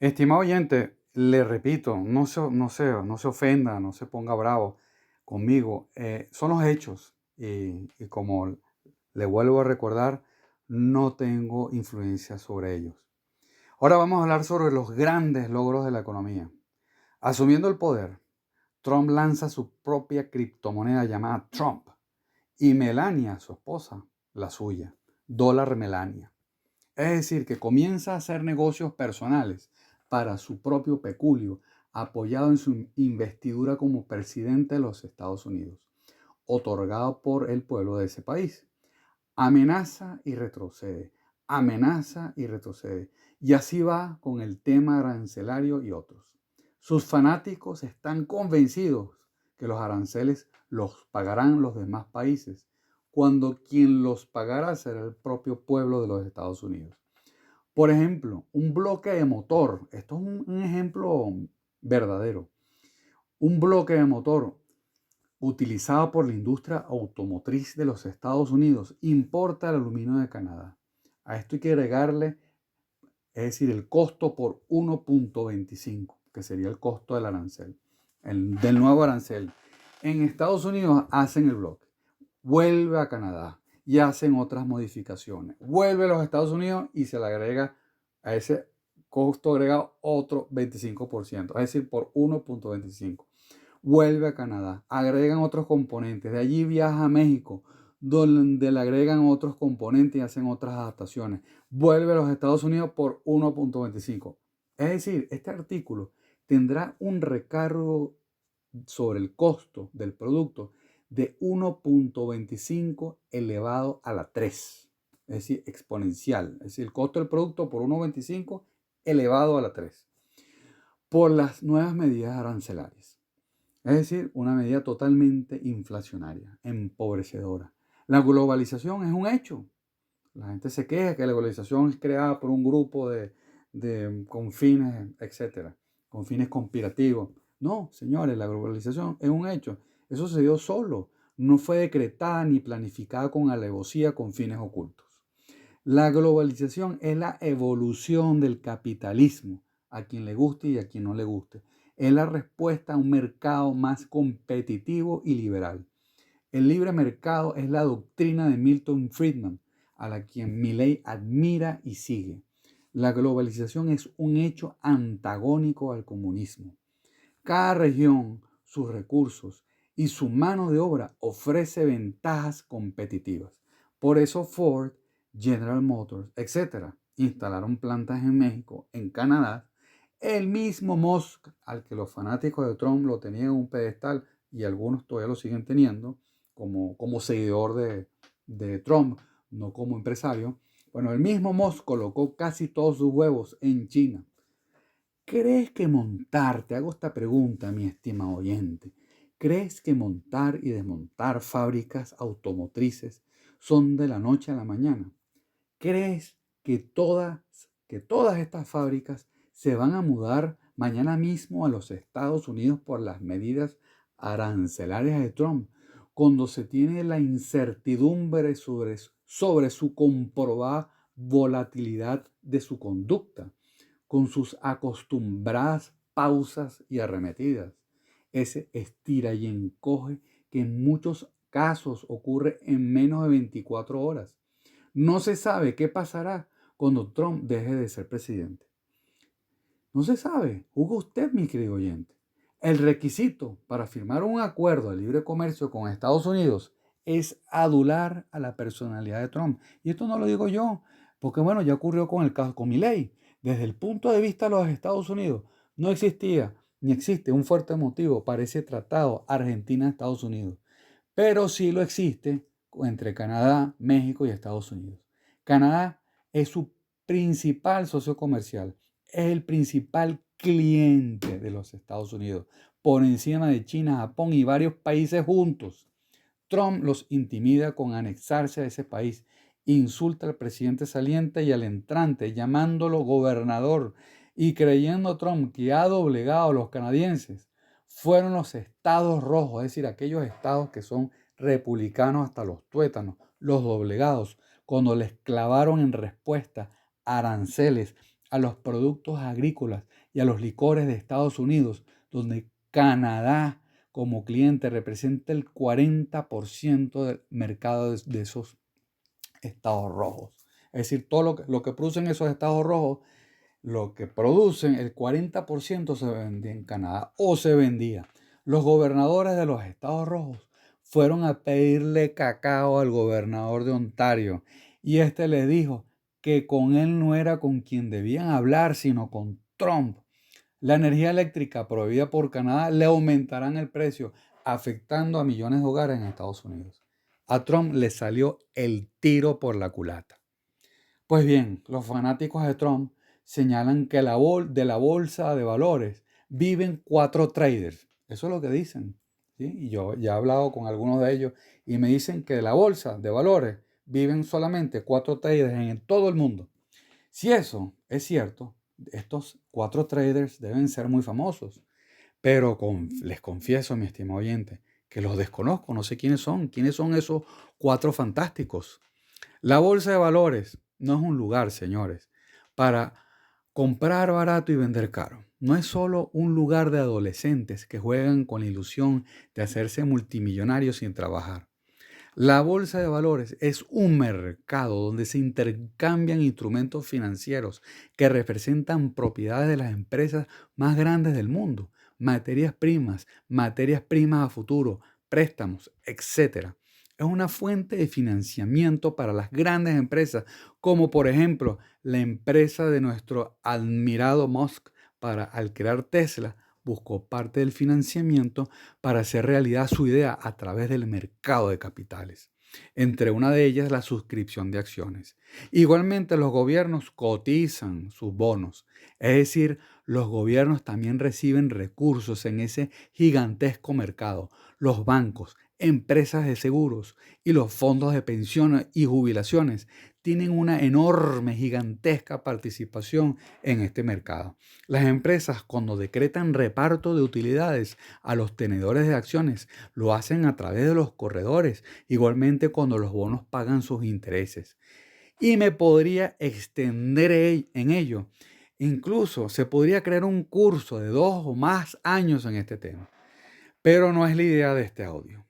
Estimado oyente, le repito, no se ofenda, no se ponga bravo conmigo. Son los hechos y como le vuelvo a recordar, no tengo influencia sobre ellos. Ahora vamos a hablar sobre los grandes logros de la economía. Asumiendo el poder, Trump lanza su propia criptomoneda llamada Trump y Melania, su esposa, la suya, dólar Melania. Es decir, que comienza a hacer negocios personales para su propio peculio, apoyado en su investidura como presidente de los Estados Unidos, otorgado por el pueblo de ese país. Amenaza y retrocede. Y así va con el tema arancelario y otros. Sus fanáticos están convencidos que los aranceles los pagarán los demás países, cuando quien los pagará será el propio pueblo de los Estados Unidos. Por ejemplo, un bloque de motor, esto es un ejemplo verdadero, un bloque de motor utilizado por la industria automotriz de los Estados Unidos importa el aluminio de Canadá. A esto hay que agregarle, es decir, el costo por 1.25, que sería el costo del arancel, del nuevo arancel. En Estados Unidos hacen el bloque, vuelve a Canadá y hacen otras modificaciones. Vuelve a los Estados Unidos y se le agrega a ese costo agregado otro 25%, es decir, por 1.25. Vuelve a Canadá, agregan otros componentes, de allí viaja a México, donde le agregan otros componentes y hacen otras adaptaciones. Vuelve a los Estados Unidos por 1.25. Es decir, este artículo tendrá un recargo sobre el costo del producto de 1.25 elevado a la 3, es decir, exponencial, es decir, el costo del producto por 1.25 elevado a la 3, por las nuevas medidas arancelarias. Es decir, una medida totalmente inflacionaria, empobrecedora. La globalización es un hecho. La gente se queja que la globalización es creada por un grupo con fines, etcétera, con fines conspirativos. No, señores, la globalización es un hecho. Eso se dio solo. No fue decretada ni planificada con alevosía con fines ocultos. La globalización es la evolución del capitalismo, a quien le guste y a quien no le guste. Es la respuesta a un mercado más competitivo y liberal. El libre mercado es la doctrina de Milton Friedman, a la quien Milley admira y sigue. La globalización es un hecho antagónico al comunismo. Cada región, sus recursos y su mano de obra ofrece ventajas competitivas. Por eso Ford, General Motors, etcétera, instalaron plantas en México, en Canadá. El mismo Musk, al que los fanáticos de Trump lo tenían en un pedestal y algunos todavía lo siguen teniendo como seguidor de Trump, no como empresario. Bueno, el mismo Musk colocó casi todos sus huevos en China. ¿Crees que montar, te hago esta pregunta, mi estimado oyente, ¿crees que montar y desmontar fábricas automotrices son de la noche a la mañana? ¿Crees que todas estas fábricas se van a mudar mañana mismo a los Estados Unidos por las medidas arancelarias de Trump, cuando se tiene la incertidumbre sobre su comprobada volatilidad de su conducta, con sus acostumbradas pausas y arremetidas? Ese estira y encoge que en muchos casos ocurre en menos de 24 horas. No se sabe qué pasará cuando Trump deje de ser presidente. No se sabe. Juzgue usted, mi querido oyente. El requisito para firmar un acuerdo de libre comercio con Estados Unidos es adular a la personalidad de Trump. Y esto no lo digo yo, porque bueno, ya ocurrió con el caso con Milley. Desde el punto de vista de los Estados Unidos, no existía ni existe un fuerte motivo para ese tratado Argentina-Estados Unidos. Pero sí lo existe entre Canadá, México y Estados Unidos. Canadá es su principal socio comercial, es el principal cliente de los Estados Unidos, por encima de China, Japón y varios países juntos. Trump los intimida con anexarse a ese país, insulta al presidente saliente y al entrante, llamándolo gobernador, y creyendo Trump que ha doblegado a los canadienses. Fueron los estados rojos, es decir, aquellos estados que son republicanos hasta los tuétanos, los doblegados, cuando les clavaron en respuesta aranceles a los productos agrícolas y a los licores de Estados Unidos, donde Canadá como cliente representa el 40% del mercado de esos estados rojos. Es decir, todo lo que producen esos estados rojos, lo que producen, el 40% se vendía en Canadá o se vendía. Los gobernadores de los estados rojos fueron a pedirle cacao al gobernador de Ontario y este les dijo que con él no era con quien debían hablar, sino con Trump. La energía eléctrica prohibida por Canadá le aumentarán el precio, afectando a millones de hogares en Estados Unidos. A Trump le salió el tiro por la culata. Pues bien, los fanáticos de Trump señalan que de la bolsa de valores viven 4 traders. Eso es lo que dicen. ¿Sí? Y yo ya he hablado con algunos de ellos y me dicen que de la bolsa de valores viven solamente 4 traders en todo el mundo. Si eso es cierto, estos 4 traders deben ser muy famosos. Pero les confieso, mi estimado oyente, que los desconozco, no sé quiénes son. ¿Quiénes son esos 4 fantásticos? La bolsa de valores no es un lugar, señores, para comprar barato y vender caro. No es solo un lugar de adolescentes que juegan con la ilusión de hacerse multimillonarios sin trabajar. La bolsa de valores es un mercado donde se intercambian instrumentos financieros que representan propiedades de las empresas más grandes del mundo, materias primas a futuro, préstamos, etcétera. Es una fuente de financiamiento para las grandes empresas, como por ejemplo la empresa de nuestro admirado Musk para al crear Tesla buscó parte del financiamiento para hacer realidad su idea a través del mercado de capitales. Entre una de ellas la suscripción de acciones. Igualmente los gobiernos cotizan sus bonos, es decir, los gobiernos también reciben recursos en ese gigantesco mercado. Los bancos, empresas de seguros y los fondos de pensiones y jubilaciones tienen una enorme, gigantesca participación en este mercado. Las empresas, cuando decretan reparto de utilidades a los tenedores de acciones, lo hacen a través de los corredores, igualmente cuando los bonos pagan sus intereses. Y me podría extender en ello. Incluso se podría crear un curso de 2 o más años en este tema. Pero no es la idea de este audio.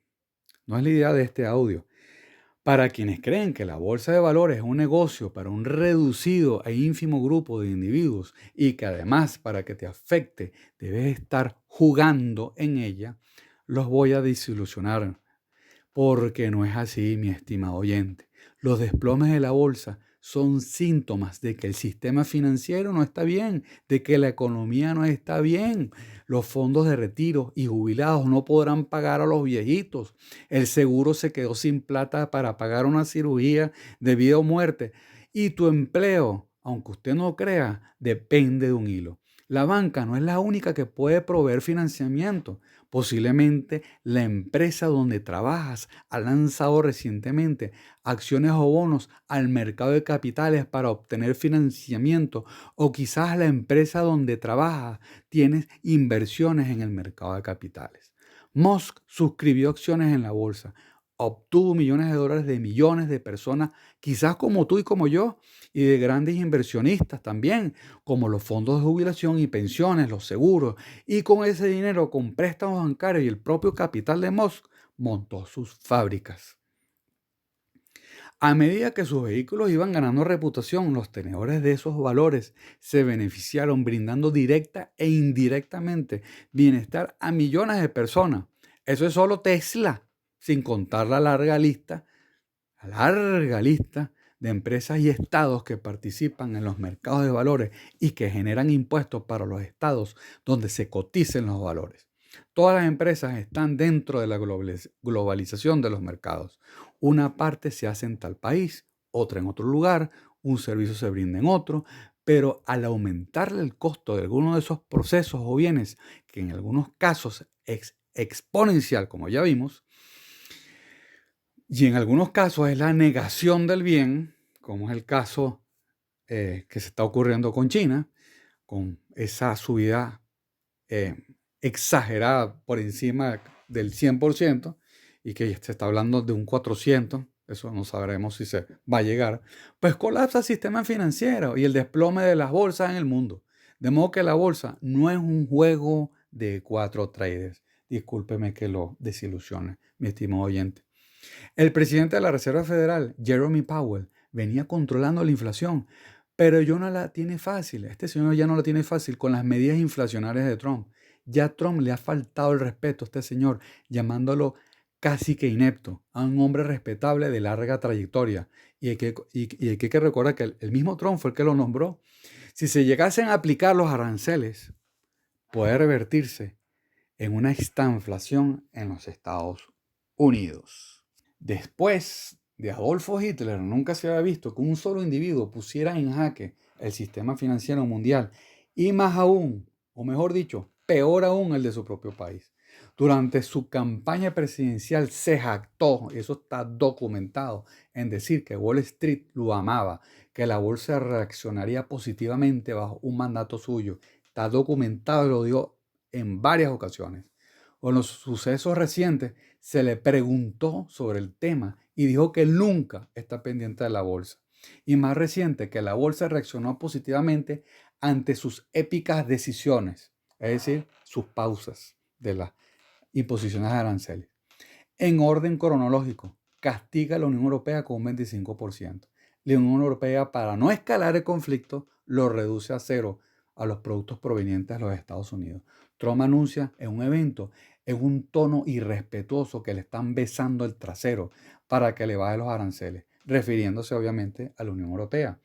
No es la idea de este audio. Para quienes creen que la bolsa de valores es un negocio para un reducido e ínfimo grupo de individuos y que además para que te afecte debes estar jugando en ella, los voy a desilusionar porque no es así, mi estimado oyente. Los desplomes de la bolsa son síntomas de que el sistema financiero no está bien, de que la economía no está bien. Los fondos de retiro y jubilados no podrán pagar a los viejitos. El seguro se quedó sin plata para pagar una cirugía de vida o muerte. Y tu empleo, aunque usted no crea, depende de un hilo. La banca no es la única que puede proveer financiamiento. Posiblemente la empresa donde trabajas ha lanzado recientemente acciones o bonos al mercado de capitales para obtener financiamiento, o quizás la empresa donde trabajas tiene inversiones en el mercado de capitales. Musk suscribió acciones en la bolsa, obtuvo millones de dólares de millones de personas, quizás como tú y como yo, y de grandes inversionistas también, como los fondos de jubilación y pensiones, los seguros, y con ese dinero, con préstamos bancarios y el propio capital de Musk, montó sus fábricas. A medida que sus vehículos iban ganando reputación, los tenedores de esos valores se beneficiaron brindando directa e indirectamente bienestar a millones de personas. Eso es solo Tesla, sin contar la larga lista de empresas y estados que participan en los mercados de valores y que generan impuestos para los estados donde se coticen los valores. Todas las empresas están dentro de la globalización de los mercados. Una parte se hace en tal país, otra en otro lugar, un servicio se brinda en otro, pero al aumentarle el costo de alguno de esos procesos o bienes, que en algunos casos es exponencial, como ya vimos, y en algunos casos es la negación del bien, como es el caso que se está ocurriendo con China, con esa subida eh, exagerada por encima del 100% y que se está hablando de un 400%. eso no sabremos si se va a llegar, pues colapsa el sistema financiero y el desplome de las bolsas en el mundo. De modo que la bolsa no es un juego de cuatro traders. Discúlpeme que lo desilusione, mi estimado oyente. El presidente de la Reserva Federal, Jerome Powell, venía controlando la inflación, pero ya no la tiene fácil. Este señor ya no la tiene fácil con las medidas inflacionarias de Trump. Ya a Trump le ha faltado el respeto a este señor, llamándolo casi que inepto, a un hombre respetable de larga trayectoria. Y hay que recordar que el mismo Trump fue el que lo nombró. Si se llegasen a aplicar los aranceles, puede revertirse en una estanflación en los Estados Unidos. Después de Adolfo Hitler, nunca se había visto que un solo individuo pusiera en jaque el sistema financiero mundial y más aún, o mejor dicho, peor aún el de su propio país. Durante su campaña presidencial se jactó, y eso está documentado, en decir que Wall Street lo amaba, que la bolsa reaccionaría positivamente bajo un mandato suyo. Está documentado y lo dio en varias ocasiones. Con los sucesos recientes se le preguntó sobre el tema y dijo que nunca está pendiente de la bolsa. Y más reciente, que la bolsa reaccionó positivamente ante sus épicas decisiones, es decir, sus pausas de las imposiciones de aranceles. En orden cronológico, castiga a la Unión Europea con un 25%. La Unión Europea, para no escalar el conflicto, lo reduce a cero a los productos provenientes de los Estados Unidos. Trump anuncia en un evento en un tono irrespetuoso que le están besando el trasero para que le baje los aranceles, refiriéndose obviamente a la Unión Europea.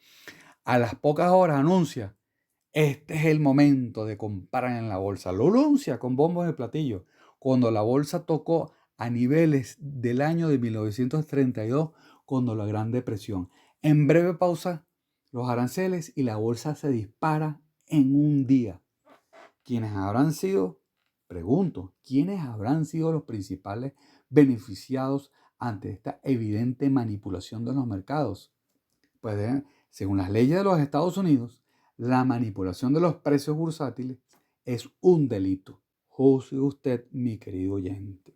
A las pocas horas anuncia, este es el momento de comprar en la bolsa. Lo anuncia con bombos de platillo. Cuando la bolsa tocó a niveles del año de 1932, cuando la Gran Depresión. En breve pausa, los aranceles y la bolsa se dispara en un día. ¿Quiénes habrán sido? Pregunto, ¿quiénes habrán sido los principales beneficiados ante esta evidente manipulación de los mercados? Pues según las leyes de los Estados Unidos, la manipulación de los precios bursátiles es un delito. Juzgue usted, mi querido oyente.